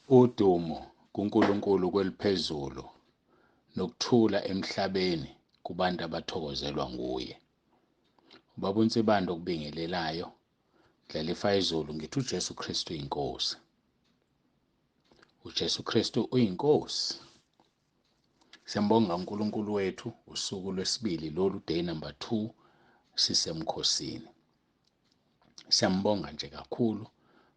Udumo kuNkulunkulu kweliphezulu nokuthula emhlabeni kubantu abathokozelwa nguye. Ubaba uNsibanda okubingelelayo, dlalifa izulu ngithi uJesu Kristu uyinkosi. uJesu Kristu uyinkosi. Siyambonga uNkulunkulu wethu usuku lwesibili lolu day number 2 sisemkhosini. Siyambonga nje kakhulu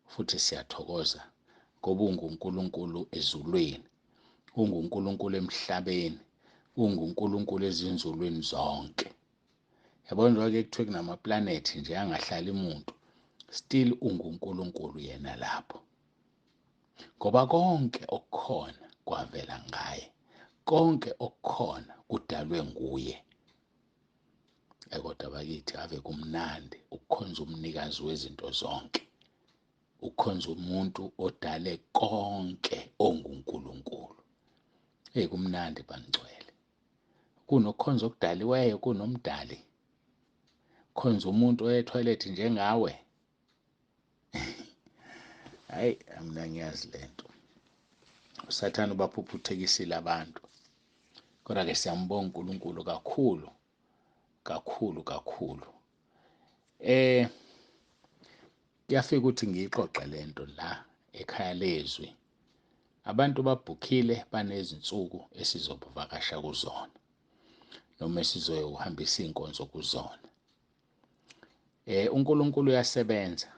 futhi siyathokoza ngoba unguNkulunkulu ezulwini, unguNkulunkulu emhlabeni, unguNkulunkulu ezinzulwini zonke. Yabona ke kuthiwe kunamaplanethi nje angahlali umuntu, still unguNkulunkulu yena lapho. Ngoba konke okukhona kwavela ngaye. Konke okukhona kudalwe nguye. Kodwa bakithi ave kumnandi ukukhonza umnikazi wezinto zonke. Ukukhonza umuntu odale konke onguNkulunkulu. Kumnandi bangcwele. Kunokukhonza okudaliweyo kunomdali. Khonza umuntu oyetoilet njengawe. Hayi, mina ngiyazi lento. uSathane ubaphuphuzekisile abantu. Kodwa ke siyambonga uNkulunkulu kakhulu. Kuyafika ukuthi ngiyixoxe lento la ekhaya lezwi. Abantu babhukhile banezinsuku esizobavakasha kuzona. Noma esizohambisa izinkonzo kuzona. uNkulunkulu uyasebenza.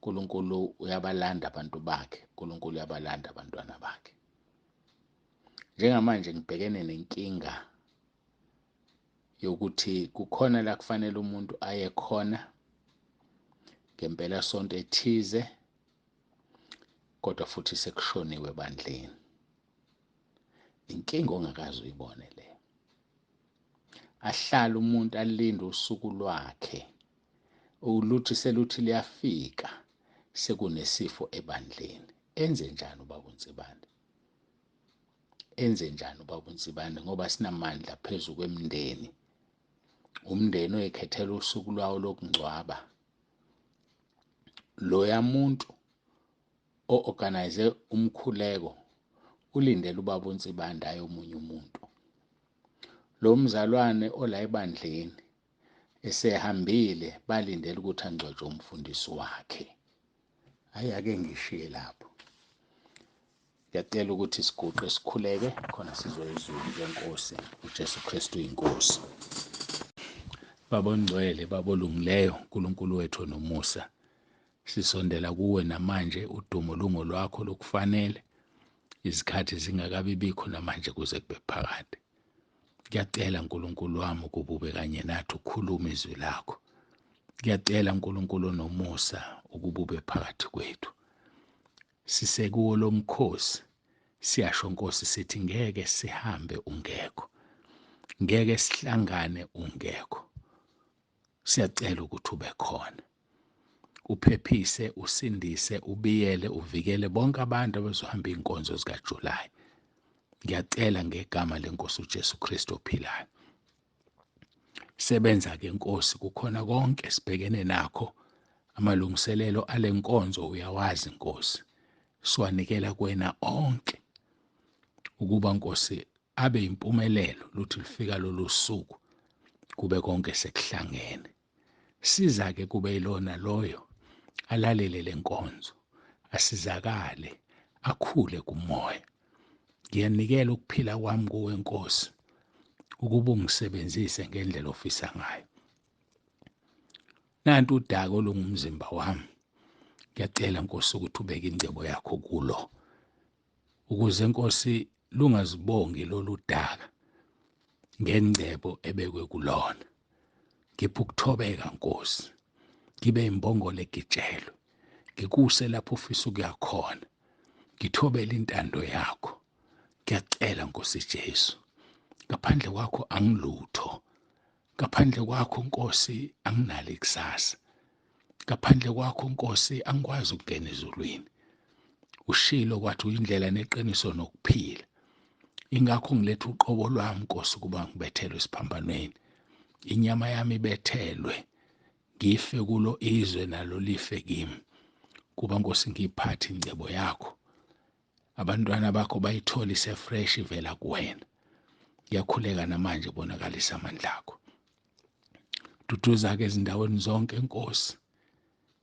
uNkulunkulu uyabalanda abantu bakhe. uNkulunkulu uyabalanda abantwana bakhe. Njengamanje ngibhekene nenkinga yokuthi kukhona la kufanele umuntu aye khona ngempela sonto ethize, kodwa futhi sekushoniwe ebandleni. Inkinga ongakazi uyibone le. Ahlala umuntu alinde usuku lwakhe. Uluthi seluthi liyafika sekunesifo ebandleni. Enze njani ubaba uNsibanda? Enze njani ubaba uNsibanda? Ngoba sinamandla phezu kwemindeni. Umndeni oyikhethela usuku lwawo lokungcwaba. Loya muntu o-organize umkhuleko ulindele ubaba uNsibanda ayomunye umuntu. Lo mzalwane ola ebandleni esehambile balindele ukuthi angcwatshwe umfundisi wakhe. Hayi ake ngishiye lapho. Ngiyacela ukuthi siguqe sikhuleke khona sizoyizulu leNkosi uJesu Kristu uyinkosi. Baba ongcwele, baba olungileyo, uNkulunkulu wethu nomusa. Sisondela kuwe namanje, udumo lungolwakho lokufanele. Izikhathi zingakabi bikho namanje kuze kube phakade. Ngiyacela uNkulunkulu wami ukuba ube kanye nathi ukhuluma izwi lakho. Ngiyacela uNkulunkulu nomusa ukuba ube phakathi kwethu. Sisekuwo lo mkhosi, siyasho Nkosi sithi ngeke sihambe ungekho. Ngeke sihlangane ungekho. Siyacela ukuthi ube khona. Uphephise, usindise, ubiyele, uvikele bonke abantu abazohamba izinkonzo zikaJulayi. Ngiyacela ngegama leNkosi uJesu Kristu ophilayo. Sebenza ke Nkosi kukhona konke sibhekene nakho. Amalungiselelo alenkonzo uyawazi Nkosi. Siwanikela kuwena onke. Ukuba Nkosi abe impumelelo luthi lifika lolu suku kube konke sekuhlangene. Siza ke kube ilona loyo alalele lenkonzo, asizakale, akhule kumoya. Ngiyanikela ukuphila kwami kuwe Nkosi, ukuba ungisebenzise ngendlela ofisa ngayo. Nanti udaka olungumzimba wami. Ngiyacela Nkosi ukuthi ubeke ingcebo yakho kulo. Ukuze Nkosi lungazibongi lolu daka ngengcebo ebekwe kulona. Ngipha ukuthobeka Nkosi. Ngibe imbongolo egitshelwe. Ngikuse lapho ufisa ukuya khona. Ngithobele intando yakho. Ngiyacela Nkosi Jesu. Ngaphandle kwakho angilutho. Ngaphandle kwakho Nkosi anginalo ikusasa. Ngaphandle kwakho Nkosi angikwazi ukungena ezulwini. Ushilo kwathi uyindlela neqiniso nokuphila. Ingakho ngiletha uqobo lwami Nkosi kuba ngibethelwe esiphambanweni. Inyama yami ibethelwe. Ngife kulo izwe nalo life kimi. Kuba Nkosi ngiyiphathe ingcebo yakho. abantwana bakho bayithola isefresh ivela kuwena. Ngiyakhuleka namanje bonakalisa amandla akho. Duduza-ke ezindaweni zonke Nkosi.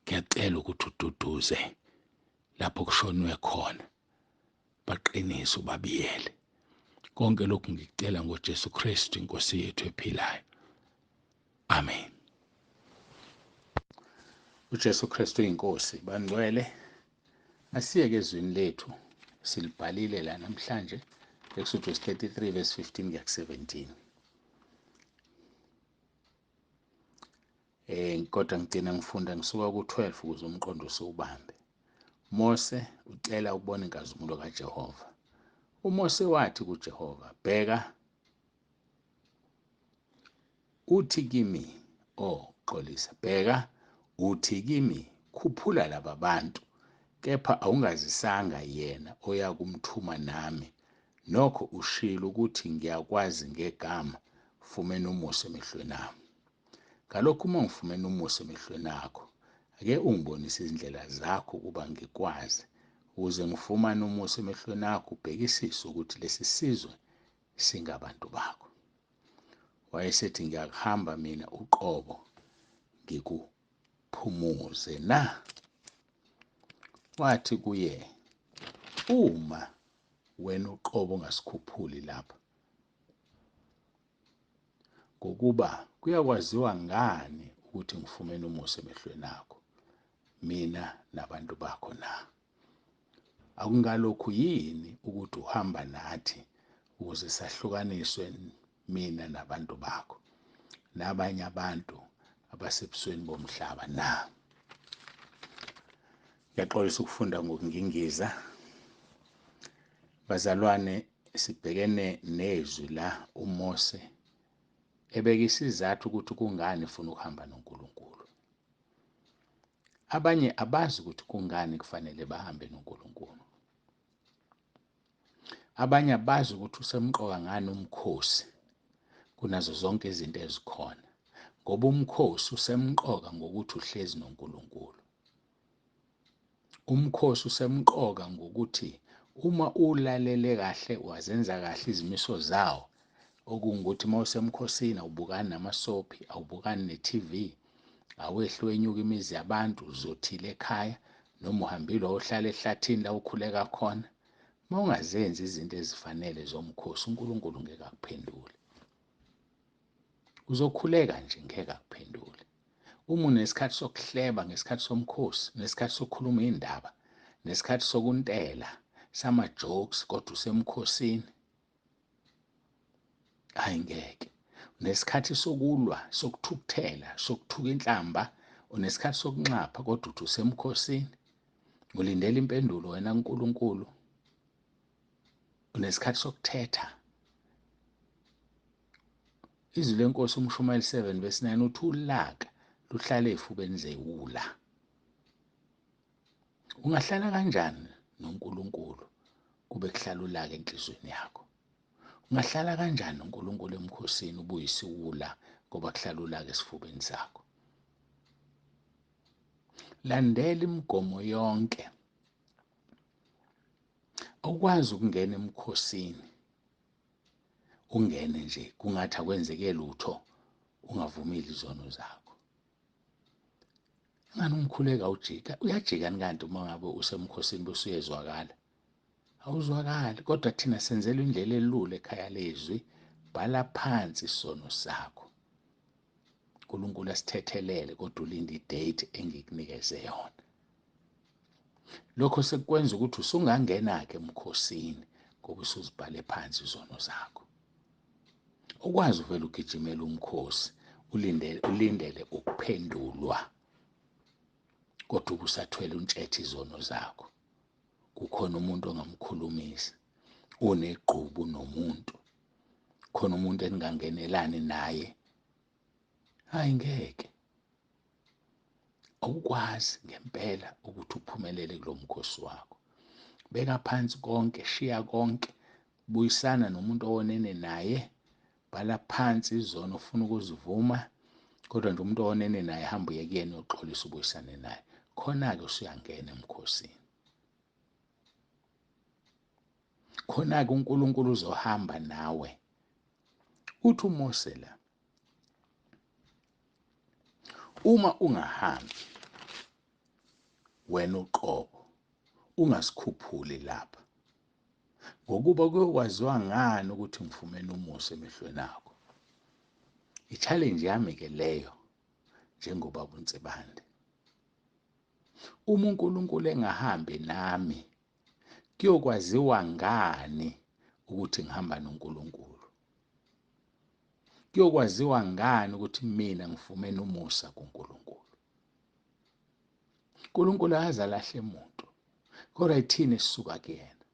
Ngiyacela ukuthi ududuze lapho kushoniwe khona. Baqinise ubabiyele. Konke lokhu ngikucela ngoJesu Kristu iNkosi yethu ephilayo. Amen. UJesu Kristu iNkosi, bangcwele, asiyeke ezwini lethu silibhalile la namhlanje, Eksodus 33 verse 15 kuya 17. Kodwa ngigcina ngifunda ngisuka ku-12 ukuze umqondo usiwubambe. Mose ucela ukubona inkazimulo kaJehova. uMose wathi kuJehova, bheka, uthi kimi, xolisa, bheka, uthi kimi, khuphula laba bantu, kepha awungazisanga yena oya kumthuma nami. Nokho ushilo ukuthi ngiyakwazi ngegama, fumene umusa emehlweni ami. Ngalokhu uma ngifumene umusa emehlweni akho, ake ungibonise izindlela zakho ukuba ngikwazi, ukuze ngifumane umusa emehlweni akho, ubhekisise ukuthi lesi sizwe singabantu bakho. Wayesethi ngiyakuhamba mina uqobo ngikuphumuze na. Wathi kuye, uma wena uqobo ungasikhuphuli lapha, ngokuba kuyakwaziwa ngani ukuthi ngifumene umusa emehlweni akho, mina nabantu bakho na? Akungalokhu yini ukuthi uhamba nathi ukuze sahlukaniswe mina nabantu bakho nabanye abantu abasebusweni bomhlaba na? Ngiyaxolisa ukufunda ngokungingiza. Bazalwane, sibhekene nezwi la uMose ebeka isizathu ukuthi kungani ufuna ukuhamba noNkulunkulu. Abanye abazi ukuthi kungani kufanele bahambe noNkulunkulu. Abanye abazi ukuthi usemqoka ngani umkhosi kunazo zonke izinto ezikhona, ngoba umkhosi usemqoka ngokuthi uhlezi noNkulunkulu. Umkhosi usemqoka ngokuthi uma ulalele kahle, wazenza kahle izimiso zawo, okungukuthi uma usemkhosini awubukani namasophi, awubukani ne-TV, awehli wenyuka imizi yabantu, uzothile ekhaya, noma uhambile wayohlala ehlathini la ukhuleka khona. Uma ungazenzi izinto ezifanele zomkhosi, uNkulunkulu ngeke akuphendule. Uzokhuleka nje, ngeke akuphendule. Uma unesikhathi sokuhleba ngesikhathi somkhosi, nesikhathi sokukhuluma indaba, nesikhathi sokuntela, sama-jokes, kodwa usemkhosini, hayi ngeke. Unesikhathi sokulwa, sokuthukuthela, sokuthuka inhlamba, unesikhathi sokunxapha, kodwa uthi usemkhosini, ulindele impendulo wena uNkulunkulu. Unesikhathi sokuthetha. Izwi leNkosi uMshumayeli 7 verse 9 uthi ulaka luhlala ezifubeni zewula. Ungahlala kanjani noNkulunkulu kube kuhlala ulaka enhlizweni yakho? Ungahlala kanjani noNkulunkulu emkhosini ubuyisiwula ngoba kuhlala ulaka esifubeni sakho? Landela imigomo yonke. Ukwazi ukungena emkhosini, ungene nje kungathi akwenzeke lutho, ungavumile izono zakho. Ngani umkhuleka ujika? Uyajikani kanti uma ngabe usemkhosini bese uyezwakala? Awuzwakali. Kodwa thina senzelwe indlela elula ekhaya lezwi. Bhala phansi isono sakho. uNkulunkulu asithethelele, kodwa ulinde idate engikunikeze yona. Lokho sekwenza ukuthi usungangena-ke emkhosini ngoba usuzibhale phansi izono zakho. Ukwazi uvela ugijimele umkhosi, ulindele ukuphendulwa, kodwa ubusathwele untshetshe izono zakho. Kukhona umuntu ongamkhulumisa, unegqubu nomuntu, khona umuntu eningangenelani naye. Hayi ngeke. Awukwazi ngempela ukuthi uphumelele kulo mkhosi wakho. Beka phansi konke, shiya konke, buyisana nomuntu owonene naye, bhala phansi izono ofuna ukuzivuma, kodwa nje umuntu owonene naye hamba uye kuyena uyoxolisa ubuyisane naye. Khona-ke usuyangena emkhosini. khona-ke uNkulunkulu uzohamba nawe. Uthi uMose la, uma ungahambi wena uqobo, ungasikhuphuli lapha, ngokuba kuyokwaziwa ngani ukuthi ngifumene umusa emehlweni akho. I-challenge yami-ke leyo njengobaba uNsibande. Uma uNkulunkulu engahambi nami, kuyokwaziwa ngani ukuthi ngihamba noNkulunkulu? Kuyokwaziwa ngani ukuthi mina ngifumene umusa kuNkulunkulu? uNkulunkulu akaze alahle umuntu, kodwa yithini esisuka kuyena.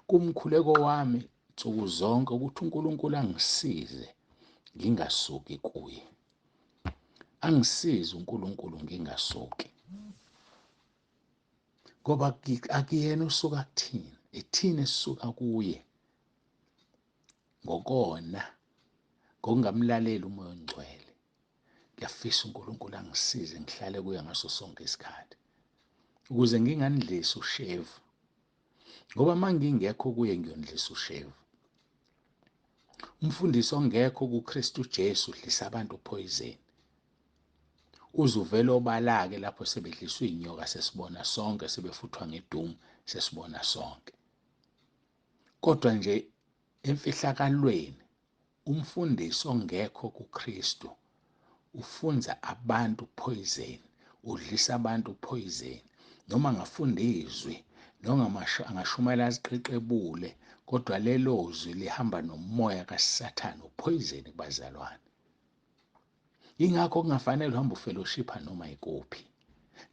Kumkhuleko wami nsuku zonke ukuthi uNkulunkulu angisize ngingasuki kuye. Angisize uNkulunkulu ngingasuki. Ngoba akuyena usuka kuthina, ithina esisuka kuye ngokona, ngokungamlaleli umoya ongcwele. Ngiyafisa uNkulunkulu angisize ngihlale kuye ngaso sonke isikhathi, ukuze nginganidlisi ushevu. Ngoba uma ngingekho kuye ngiyondlisa ushevu. Umfundisi ongekho kuKristu UJesu udlisa abantu uphoyizeni. Uzuvele obala-ke lapho sebedliswa iy'nyoka, sesibona sonke, sebefuthwa ngedumu, sesibona sonke. Kodwa nje emfihlakalweni, umfundisi ongekho kuKristu ufunza abantu uphoyizeni, udlisa abantu uphoyizeni. Noma angafunda izwi, noma angashumayela aziqeqebule, kodwa lelo zwi lihamba nomoya kaSathane, uphoyizeni kubazalwane. Ingakho kungafanele uhambe ufellowshipha noma ikuphi.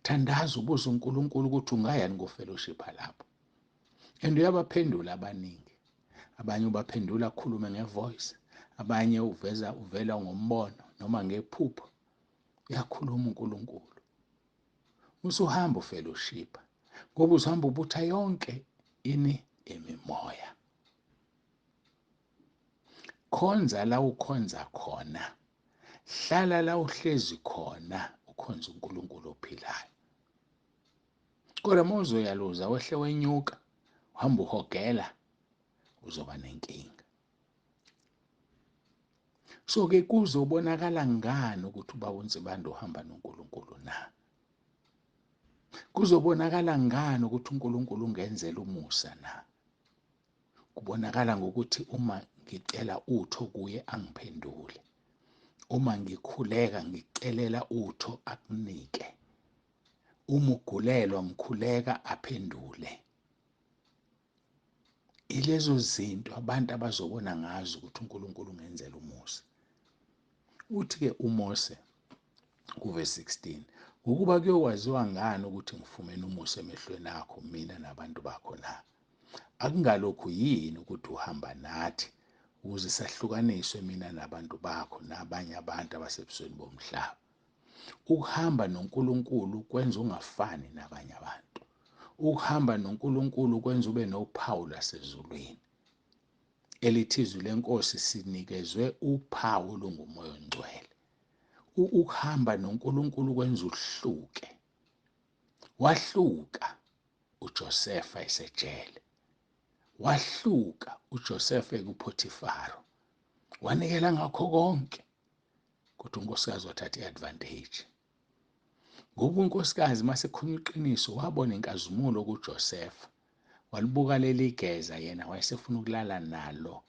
Thandaza ubuze uNkulunkulu ukuthi ungayani ngofellowshipha lapho. And uyabaphendula abaningi. Abanye ubaphendula akhulume ngevoice, abanye uvela ngombono noma ngephupho. Uyakhuluma uNkulunkulu. Usuhamba ufellowshipha, ngoba usuhamba ubutha yonke imimoya. Khonza la ukhonza khona. Hlala la uhlezi khona ukhonza uNkulunkulu ophilayo. Kodwa uma uzoyaluza wehle wenyuka, uhamba uhogela, uzoba nenkinga. So-ke kuzobonakala ngani ukuthi ubaba uNsibande uhamba noNkulunkulu na? Kuzobonakala ngani ukuthi uNkulunkulu ungenzela umusa na? Kubonakala ngokuthi uma ngicela utho kuye angiphendule. Uma ngikhuleka ngicelela utho akunike. Uma ugulelwa ngikhuleka aphendule. Ilezo zinto abantu abazobona ngazo ukuthi uNkulunkulu ungenzela umusa. Uthi-ke uMose kuverse 16, ukuba kuyokwaziwa ngani ukuthi ngifumene umusa emehlweni akho mina nabantu bakho na? Akungalokhu yini ukuthi uhamba nathi ukuze sahlukaniswe mina nabantu bakho nabanye abantu abasebusweni bomhlaba? Ukuhamba noNkulunkulu kwenza ungafani nabanye abantu. Ukuhamba noNkulunkulu kwenza ube nophawu lasezulwini. Elithi izwi leNkosi sinikezwe uphawu olungumoya ongcwele. Ukuhamba noNkulunkulu kwenza uhluke. Wahluka uJosefa esejele. Wahluka uJosefa kuPotifaro. Wanikela ngakho konke. Kodwa unkosikazi wathatha i-advantage. Ngoba unkosikazi mase khulunywa iqiniso wabona inkazimulo kuJosefa. Walibuka leli igeza, yena wayesefuna ukulala nalo,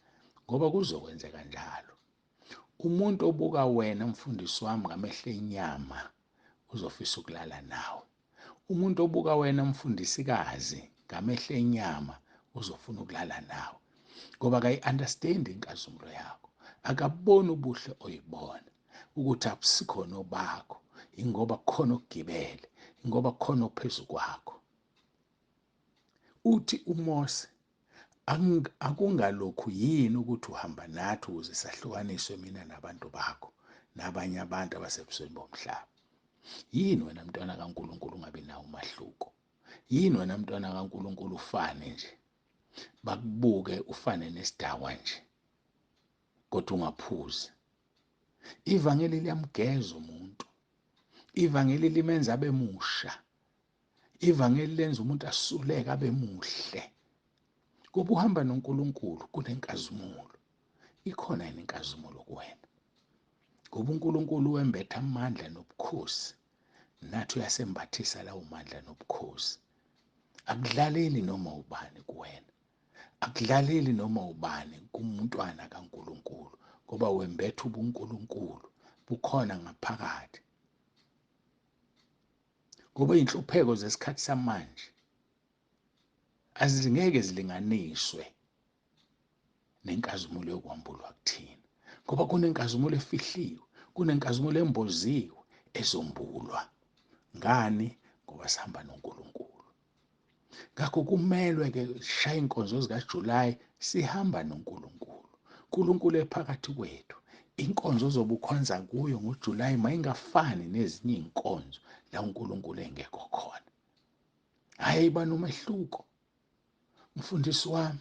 ngoba kuzokwenzeka njalo. Umuntu obuka wena mfundisi wami ngamehlo enyama uzofisa ukulala nawe. Umuntu obuka wena mfundisikazi ngamehlo enyama uzofuna ukulala nawe, ngoba akayi-understand inkazimulo yakho. Akaboni ubuhle oyibona, ukuthi abusikhona obakho, ingoba kukhona okugibele, ingoba kukhona ophezu kwakho. Uthi uMose, akungalokhu yini ukuthi uhamba nathi ukuze sahlukaniswe mina nabantu bakho nabanye abantu abasebusweni bomhlaba? Yini wena mntwana kaNkulunkulu ungabi nawo umahluko? Yini wena mntwana kaNkulunkulu ufane nje? Bakubuke ufane nesidakwa nje, kodwa ungaphuzi. Ivangeli liyamgeza umuntu. Ivangeli limenza abe musha. Ivangeli lenza umuntu asuleke abe muhle. Ngoba uhamba noNkulunkulu kunenkazimulo. Ikhona yini inkazimulo kuwena? Ngoba uNkulunkulu wembetha amandla nobukhosi, nathi uyasembathisa lawo mandla nobukhosi. Akudlaleli noma ubani kuwena, akudlaleli noma ubani kumntwana kaNkulunkulu, ngoba wembetha ubuNkulunkulu bukhona ngaphakathi. Ngoba inhlupheko zesikhathi samanje azingeke zilinganiswe nenkazimulo yokwambulwa kuthina, ngoba kunenkazimulo efihliwe, kunenkazimulo emboziwe ezombulwa. Ngani? Ngoba sihamba noNkulunkulu. Ngakho kumelwe-ke sishaya inkonzo zikaJulayi sihamba noNkulunkulu. uNkulunkulu ephakathi kwethu. Inkonzo ozobe ukhonza kuyo ngoJulayi mayingafani nezinye iy'nkonzo la uNkulunkulu engekho khona. Hhayi, iba nomehluko. Mfundisi wami,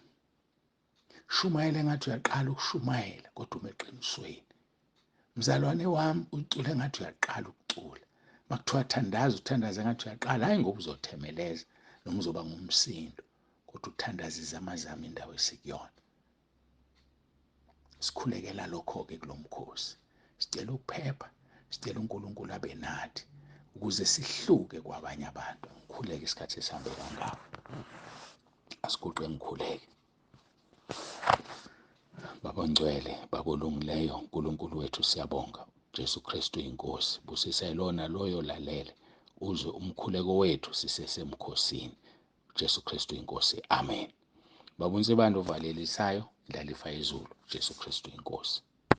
shumayela engathi uyaqala ukushumayela kodwa ume eqinisweni. Mzalwane wami, ucule engathi uyaqala ukucula. Makuthiwa thandaza, uthandaza engathi uyaqala, hhayi ngoba uzothemeleza noma uzoba ngumsindo, kodwa uthandazize amazami indawo esikuyona. Sikhulekela lokho-ke kulo mkhosi. Sicela ukuphepha, sicela uNkulunkulu abe nathi ukuze sihluke kwabanye abantu. Ngikhuleke isikhathi esihambe kangaka. Asiguqe ngikhuleke. Baba Ngcwele, Baba olungileyo, uNkulunkulu wethu siyabonga. Jesu Kristu uyiNkosi. Busisa yilona loyo lalele uzwe umkhuleko wethu sisesemkhosini. Jesu Kristu uyiNkosi. Amen. Baba uNsibanda ovalelisayo, ndlalifa yezulu. Jesu Kristu uyiNkosi.